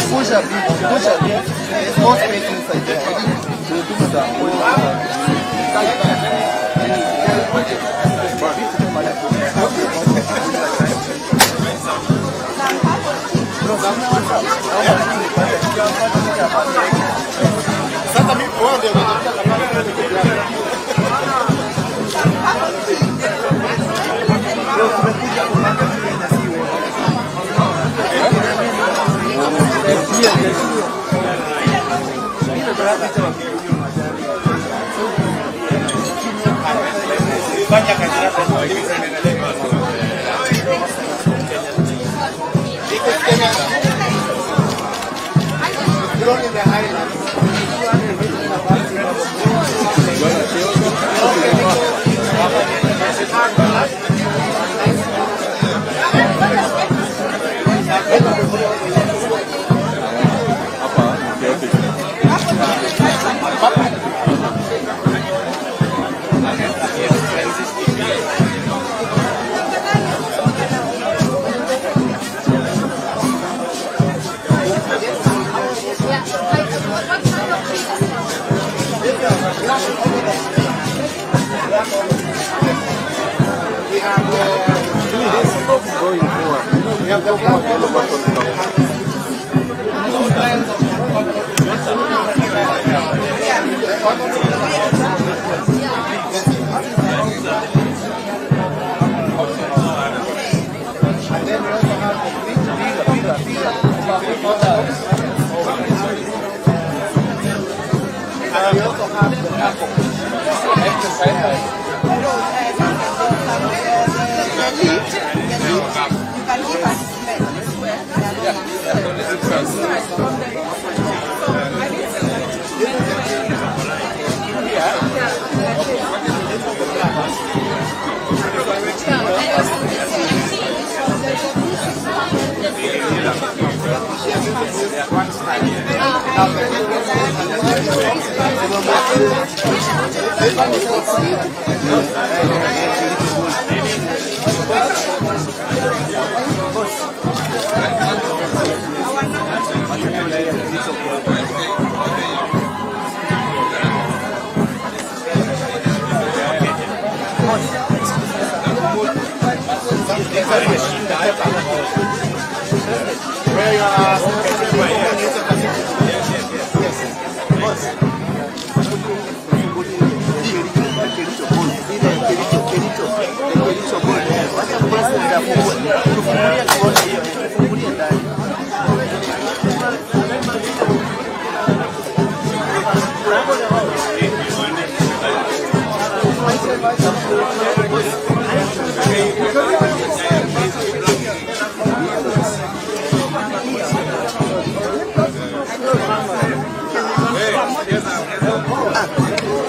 Push up, there's more space inside there. I think we'll do that.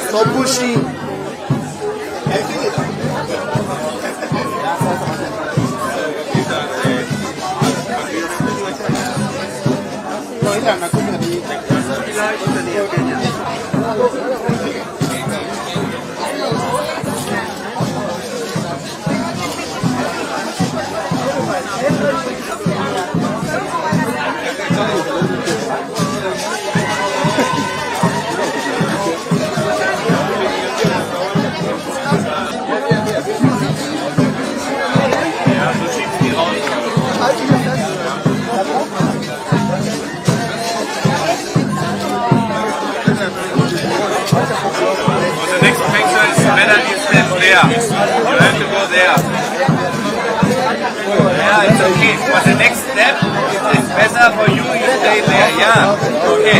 Stop pushing. there. You have to go there. Yeah, it's okay. For the next step, it's better for you. You stay there. Yeah. Okay.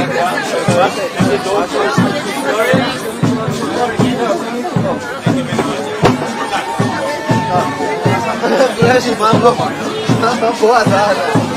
Boa tarde.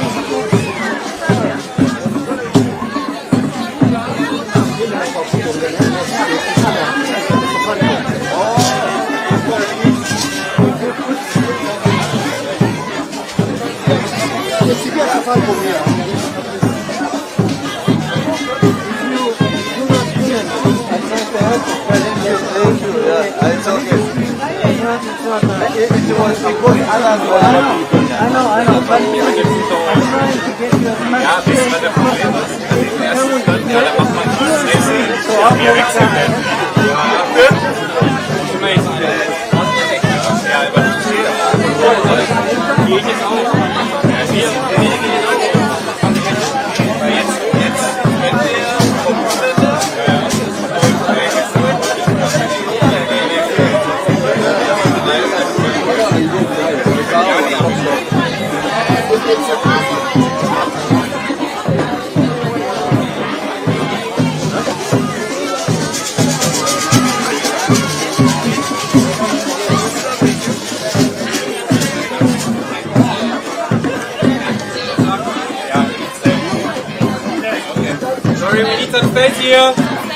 Sorry, we need some space here.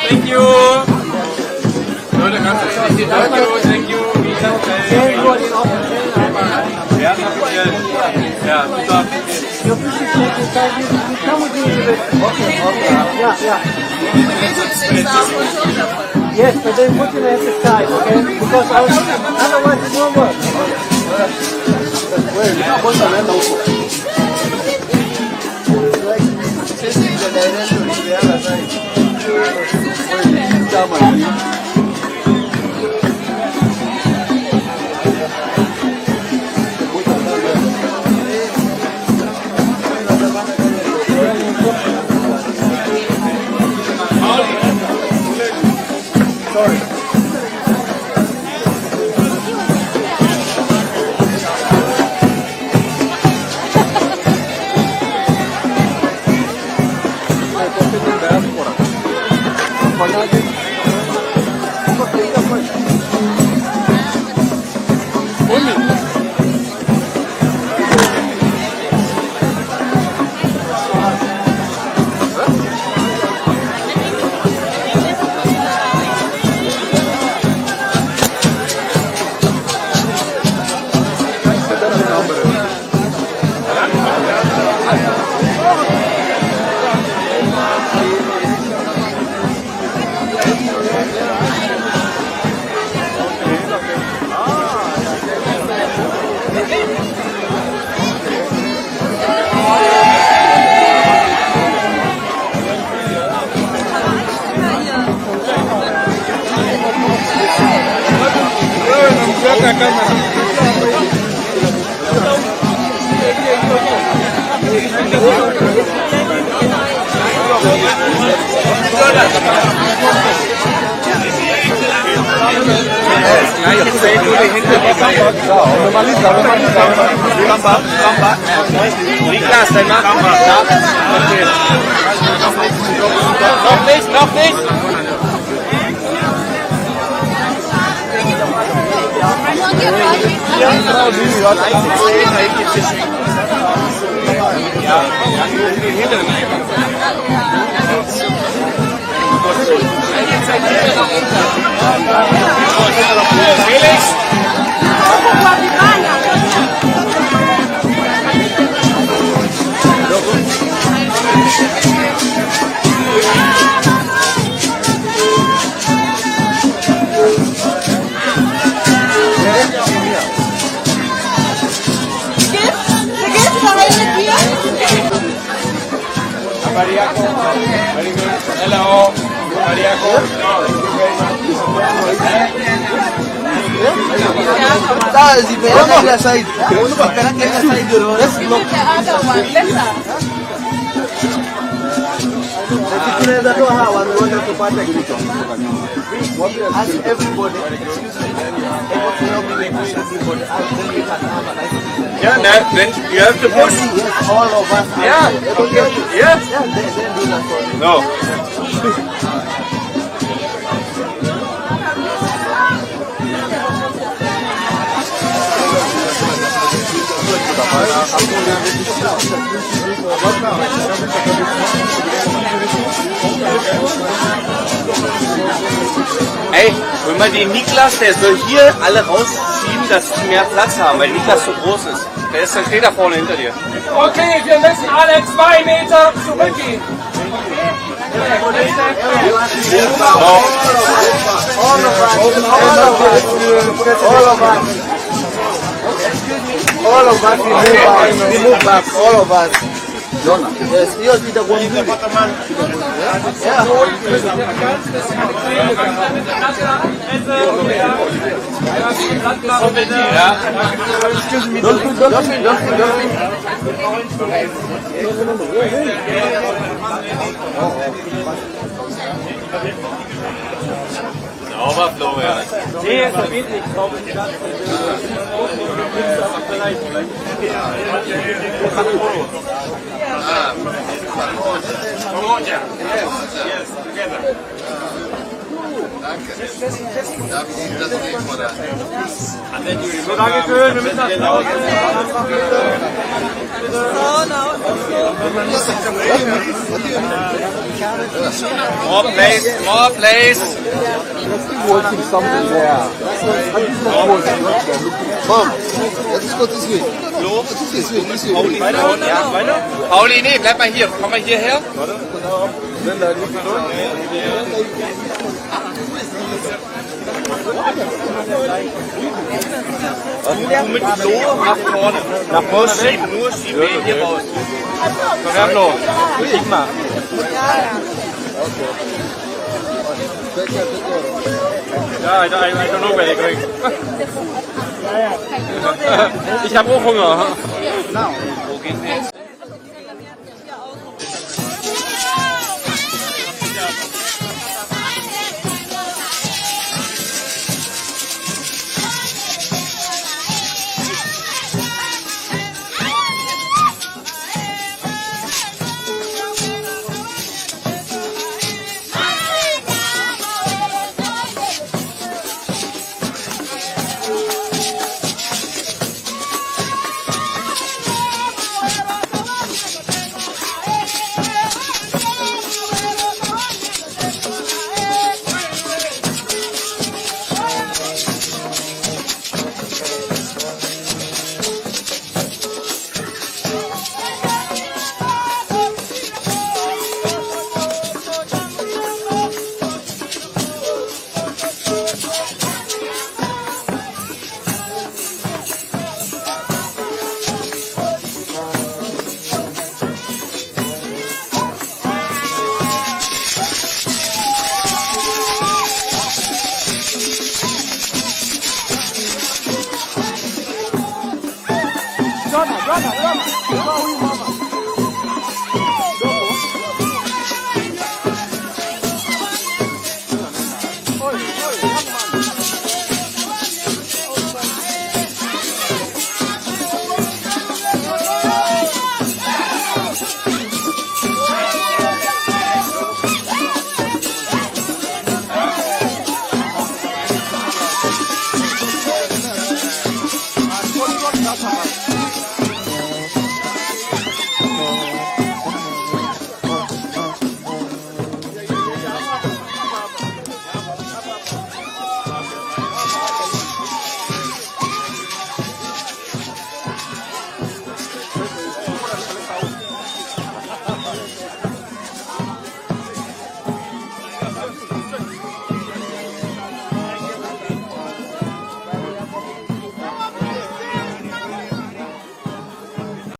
Thank you. Leute, ganz ehrlich, thank you. We need some space. Ja, offiziell. Ja, super. Yes, but then put your hands aside, okay? Because otherwise it won't work. Noch nicht! Felix! Hello, Si pegamos la side, uno para esperar que la side, pero es lo tunaweza toa hawa wanaenda kupata kilicho. Ask everybody, excuse me, able to help me with everybody. Ask them if I have a license. Yeah, then you have to push. Yes, all of us. Yeah. Yeah, they do that for me. No. Ey, hol mal den Niklas, der soll hier alle rausschieben, dass die mehr Platz haben, weil Niklas so groß ist. Der ist dann steht da vorne hinter dir. Okay, wir müssen alle 2 Meter zurückgehen. All of us, we move back, all of us. Yes, yours is the one who Excuse me, don't. Sauber, Florian. Nee, es geht nicht. Dankeschön, wir müssen nach Hause. More place. Mom, let's go this way. This way. Pauli, nee, bleib mal hier. Komm mal hierher. Du mit Flo nach vorne. Nach vorne schieben, nur schieben hier raus. Komm her, Flo. Schieb mal. Ja, I don't know where they're going. Ich habe auch Hunger. Wo gehen wir jetzt? Drama.